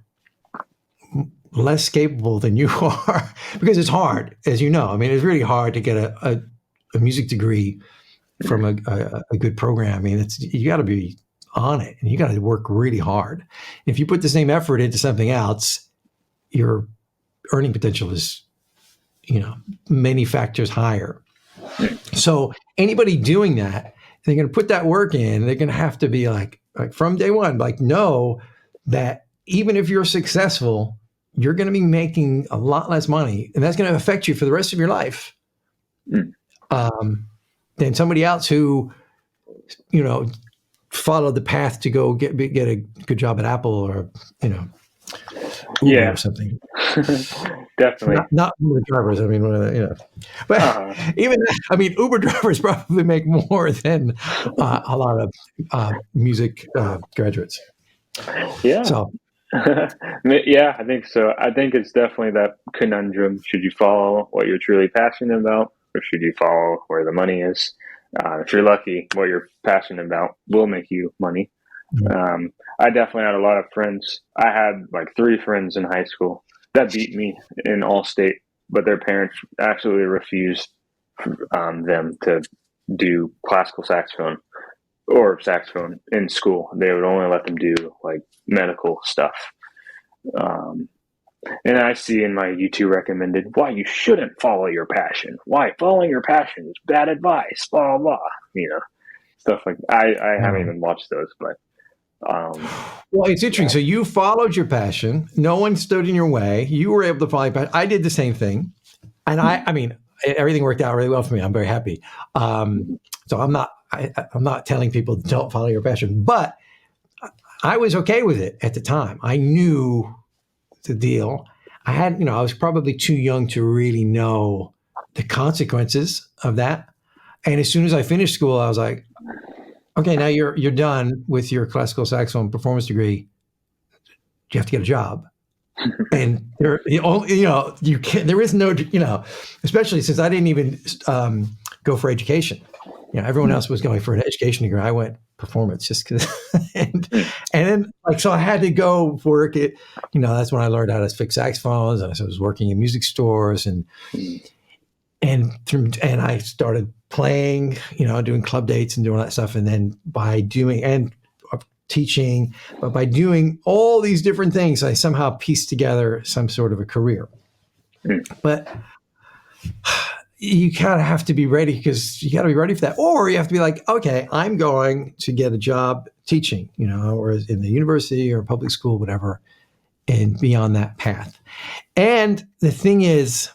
less capable than you are, because it's hard, as you know. I mean, it's really hard to get a music degree from a good program. I mean, you got to be on it, and you got to work really hard. If you put the same effort into something else, your earning potential is, many factors higher. So anybody doing that, they're going to put that work in. They're going to have to be like from day one, know that even if you're successful, you're going to be making a lot less money, and that's going to affect you for the rest of your life. Than somebody else who, followed the path to go get a good job at Apple or, Uber or something. Definitely. Not Uber drivers. I mean, but even, Uber drivers probably make more than a lot of music graduates. Yeah. So. Yeah, I think so. I think it's definitely that conundrum. Should you follow what you're truly passionate about, or should you follow where the money is? If you're lucky, what you're passionate about will make you money. I definitely had a lot of friends. I had like 3 friends in high school that beat me in all state, but their parents absolutely refused them to do classical saxophone or saxophone in school. They would only let them do like medical stuff. And I see in my YouTube recommended why you shouldn't follow your passion. Why following your passion is bad advice, blah, blah, stuff like that. I haven't even watched those, but. Well, it's interesting. So you followed your passion. No one stood in your way. You were able to follow your passion. I did the same thing. And I mean, everything worked out really well for me. I'm very happy. So I'm not telling people don't follow your passion, but I was okay with it at the time. I knew the deal. I was probably too young to really know the consequences of that. And as soon as I finished school, I was like, okay, now you're done with your classical saxophone performance degree. you have to get a job. And there, you can't, there is no, especially since I didn't even go for education. Everyone else was going for an education degree. I went performance just because, and then so I had to go work it. That's when I learned how to fix saxophones. And I was working in music stores and I started playing, doing club dates and doing all that stuff. And then by doing and teaching, but by doing all these different things, I somehow pieced together some sort of a career. But you kind of have to be ready, because you got to be ready for that. Or you have to be like, okay, I'm going to get a job teaching, or in the university or public school, whatever, and be on that path. And the thing is,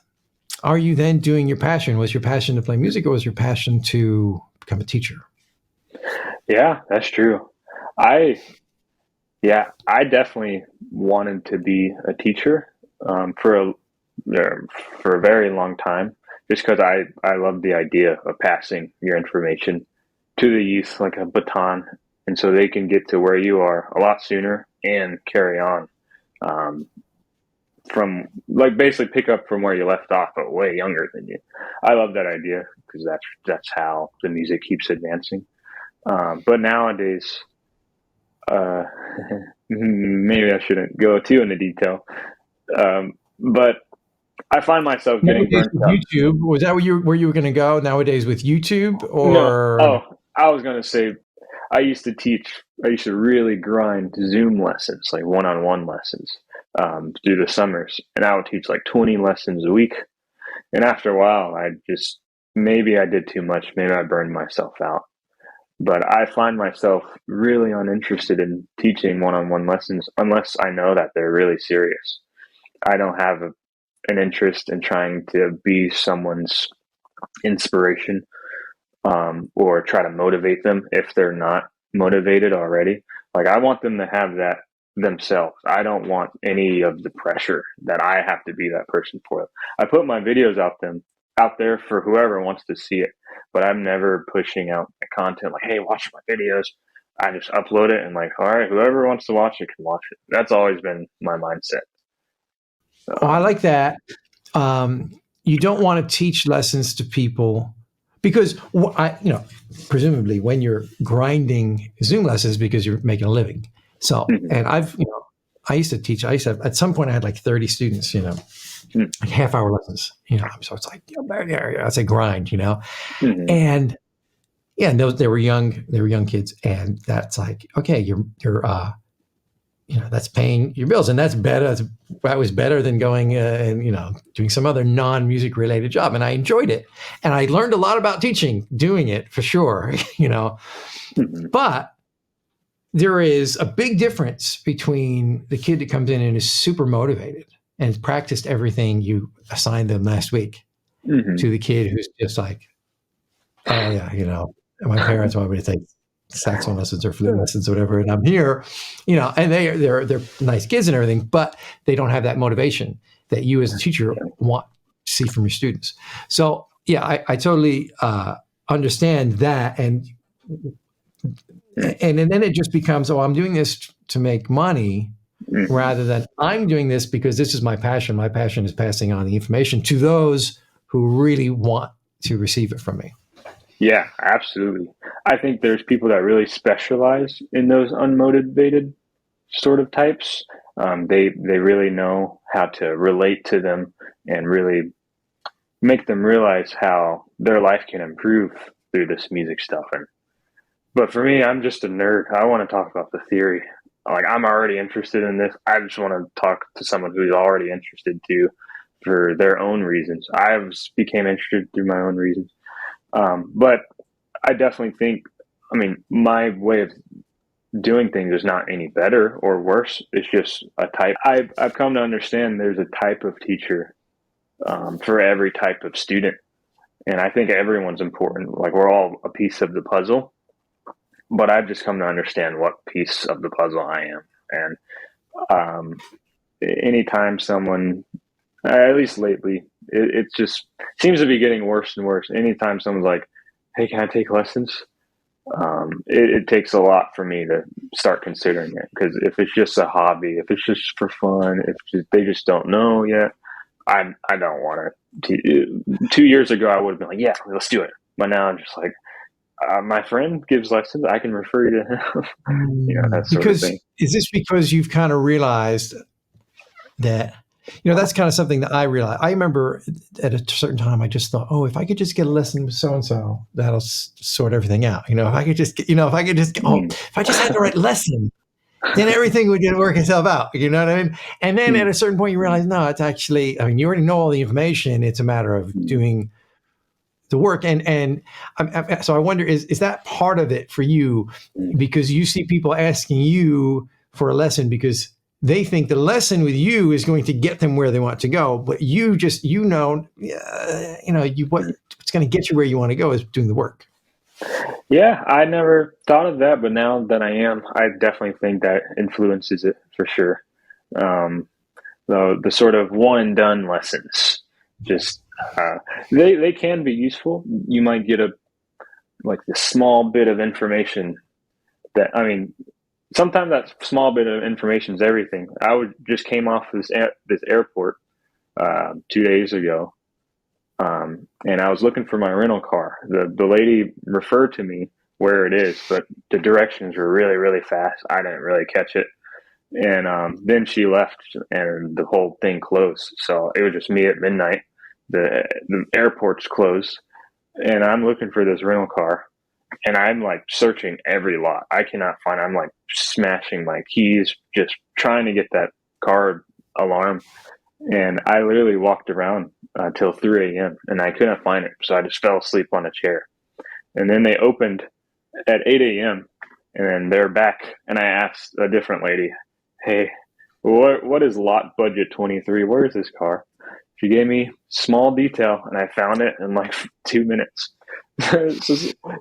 are you then doing your passion? Was your passion to play music, or was your passion to become a teacher? Yeah, that's true. I definitely wanted to be a teacher for a very long time, just because I love the idea of passing your information to the youth like a baton, and so they can get to where you are a lot sooner and carry on from basically pick up from where you left off, but way younger than you. I love that idea because that's how the music keeps advancing. But nowadays, maybe I shouldn't go too into detail, but I find myself getting burnt out. YouTube, was that where you were going to go nowadays with YouTube? Or no? Oh, I was going to say, I used to really grind Zoom lessons, like one-on-one lessons, through the summers, and I would teach like 20 lessons a week. And after a while, maybe I did too much. Maybe I burned myself out. But I find myself really uninterested in teaching one-on-one lessons unless I know that they're really serious. I don't have an interest in trying to be someone's inspiration, or try to motivate them if they're not motivated already. Like, I want them to have that themselves. I don't want any of the pressure that I have to be that person for them. I put my videos out there for whoever wants to see it, but I'm never pushing out the content like, hey, watch my videos. I just upload it and like, all right, whoever wants to watch it can watch it. That's always been my mindset. Oh, I like that. You don't want to teach lessons to people because presumably when you're grinding Zoom lessons because you're making a living. So, and I used to teach. At some point I had like 30 students, like half-hour lessons, So it's like, that's a grind, and and they were young kids, and that's like, okay, you're that's paying your bills, and that's better. That was better than going and doing some other non-music related job, and I enjoyed it, and I learned a lot about teaching doing it for sure, But there is a big difference between the kid that comes in and is super motivated and has practiced everything you assigned them last week, to the kid who's just like, oh yeah, my parents want me to take saxophone lessons or flute lessons or whatever, and I'm here, and they're nice kids and everything, but they don't have that motivation that you as a teacher want to see from your students. So yeah, I totally understand that, and then it just becomes, I'm doing this to make money, rather than I'm doing this because this is my passion. My passion is passing on the information to those who really want to receive it from me. Yeah, absolutely. I think there's people that really specialize in those unmotivated sort of types. They really know how to relate to them and really make them realize how their life can improve through this music stuff. But for me, I'm just a nerd. I want to talk about the theory. Like, I'm already interested in this. I just want to talk to someone who's already interested too, for their own reasons. I became interested through my own reasons. But I definitely think, my way of doing things is not any better or worse. It's just a type. I've come to understand there's a type of teacher for every type of student. And I think everyone's important. Like, we're all a piece of the puzzle. But I've just come to understand what piece of the puzzle I am. And anytime someone, at least lately, it just seems to be getting worse and worse. Anytime someone's like, hey, can I take lessons? it takes a lot for me to start considering it, because if it's just a hobby, if it's just for fun, they just don't know yet, I don't want it. 2 years ago, I would have been like, yeah, let's do it. But now I'm just like, my friend gives lessons. I can refer you to him. That sort of thing. Is this because you've kind of realized that, that's kind of something that I realized. I remember at a certain time, I just thought, if I could just get a lesson with so-and-so, that'll sort everything out. If I could just, if I just had the right lesson, then everything would work itself out. You know what I mean? And then at a certain point, you realize, no, it's actually, you already know all the information. It's a matter of doing the work. And so I wonder, is that part of it for you? Because you see people asking you for a lesson because they think the lesson with you is going to get them where they want to go, but you just, what's going to get you where you want to go is doing the work. Yeah, I never thought of that, but now that I definitely think that influences it for sure. The sort of one and done lessons, just they can be useful. You might get the small bit of information that, sometimes that small bit of information is everything. Just came off this airport 2 days ago, and I was looking for my rental car. The lady referred to me where it is, but the directions were really, really fast. I didn't really catch it, and then she left, and the whole thing closed. So it was just me at midnight. The airport's closed, and I'm looking for this rental car. And I'm searching every lot. I cannot find. I'm smashing my keys, just trying to get that car alarm. And I literally walked around till 3 a.m. and I couldn't find it. So I just fell asleep on a chair. And then they opened at 8 a.m. and then they're back. And I asked a different lady, "Hey, what is lot budget 23? Where is this car?" She gave me small detail, and I found it in 2 minutes. So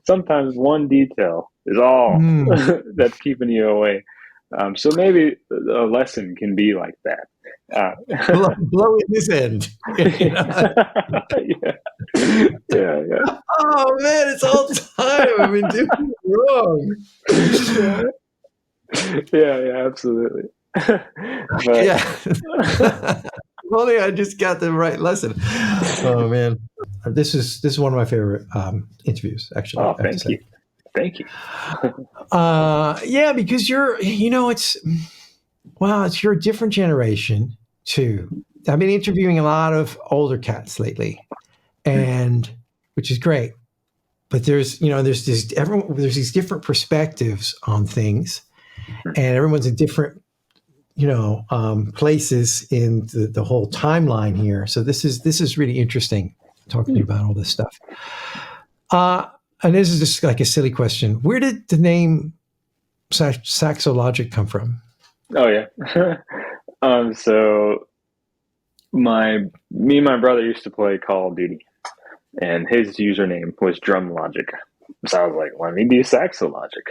sometimes one detail is all that's keeping you away. So maybe a lesson can be like that. Blow in this end. Yeah. Oh man, it's all time. I've been doing it wrong. Yeah, absolutely. If only I just got the right lesson. Oh man, this is one of my favorite interviews, actually. Oh, thank you. Yeah, because it's you're a different generation too. I've been interviewing a lot of older cats lately, and which is great. But there's these different perspectives on things, and everyone's in different places in the whole timeline here. So this is really interesting, talking to you about all this stuff. And this is just like a silly question. Where did the name Saxologic come from? Oh yeah. So me and my brother used to play Call of Duty, and his username was Drum Logic. So I was like, let me be Saxologic.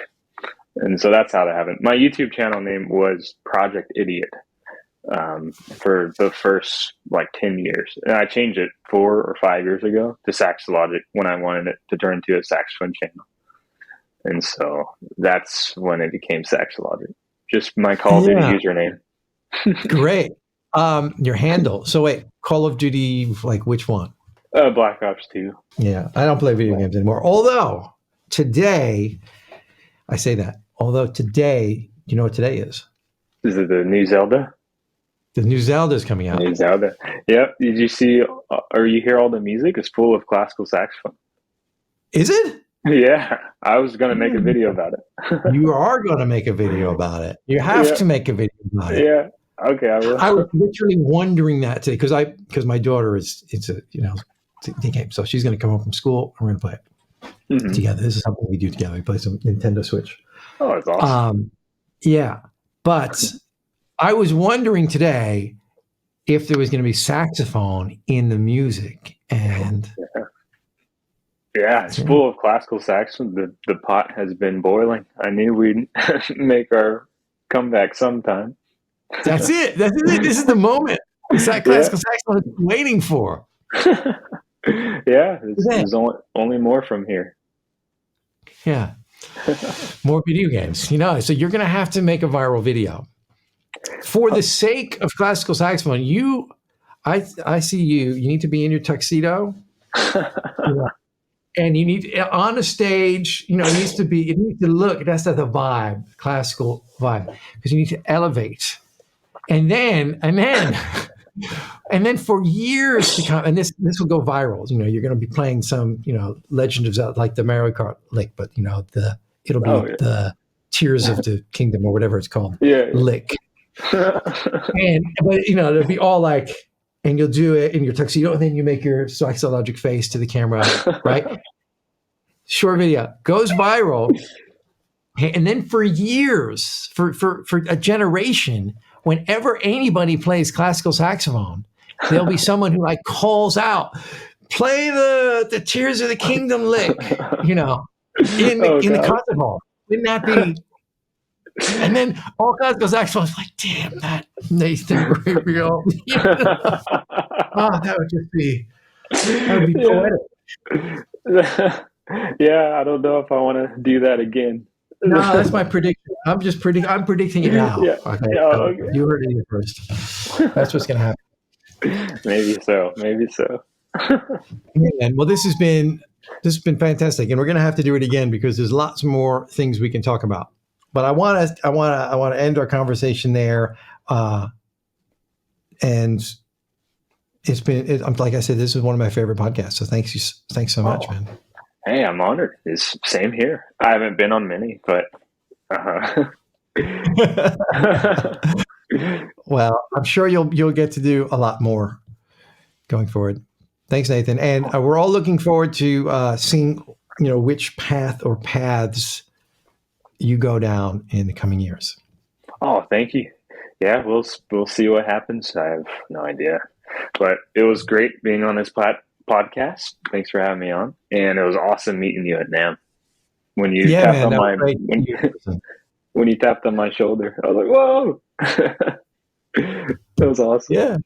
And so that's how that happened. My YouTube channel name was Project Idiot for the first 10 years. And I changed it 4 or 5 years ago to Saxologic when I wanted it to turn into a saxophone channel. And so that's when it became Saxologic. Just my Call of Duty username. Great. Your handle. So wait, Call of Duty, which one? Black Ops 2. Yeah, I don't play video games anymore. Although today, you know what today is? Is it the new Zelda? The new Zelda is coming out. New Zelda. Yep. Did you see, or you hear all the music? It's full of classical saxophone. Is it? Yeah. I was going to make a video about it. You are going to make a video about it. You have to make a video about it. Yeah. Okay. I will. I was literally wondering that today because my daughter it's a game. So she's going to come home from school and we're going to play it together. This is something we do together. We play some Nintendo Switch. Oh, that's awesome. Yeah. But I was wondering today if there was going to be saxophone in the music. And yeah, it's full of classical saxophone. The pot has been boiling. I knew we'd make our comeback sometime. That's it. This is the moment. It's that classical saxophone is waiting for. Yeah, there's only more from here. Yeah. More video games, you know. So you're going to have to make a viral video for the sake of classical saxophone. I see you. You need to be in your tuxedo, and you need on a stage. You know, it needs to look. That's the vibe, classical vibe, because you need to elevate, and then for years to come, and this will go viral. You know, you're going to be playing some, you know, Legend of Zelda, like the Mario Kart lick, but you know, it'll be the Tears of the Kingdom or whatever it's called, lick. But you know, it'll be all like, and you'll do it in your tuxedo, and then you make your Saxologic face to the camera, right? Short video goes viral, and then for years, for a generation, whenever anybody plays classical saxophone, there'll be someone who like calls out, "Play the Tears of the Kingdom lick," you know, in the concert hall. Wouldn't that be? And then all classical saxophones like, damn, that Nathan Graybeal. Oh, that would be poetic. Yeah, I don't know if I want to do that again. No, that's my prediction. I'm predicting it now. Yeah. Okay. Okay. You heard it here first. That's what's going to happen. Maybe so. Man, well, this has been fantastic, and we're going to have to do it again because there's lots more things we can talk about. But I want to end our conversation there, and it's been like I said, this is one of my favorite podcasts. So thanks so much, man. Hey, I'm honored. It's same here. I haven't been on many, but well, I'm sure you'll get to do a lot more going forward. Thanks, Nathan, and we're all looking forward to seeing, you know, which path or paths you go down in the coming years. Oh, thank you. Yeah, we'll see what happens. I have no idea, but it was great being on this podcast. Thanks for having me on, and it was awesome meeting you at NAMM. When you tapped on when you tapped on my shoulder, I was like, "Whoa!" That was awesome. Yeah.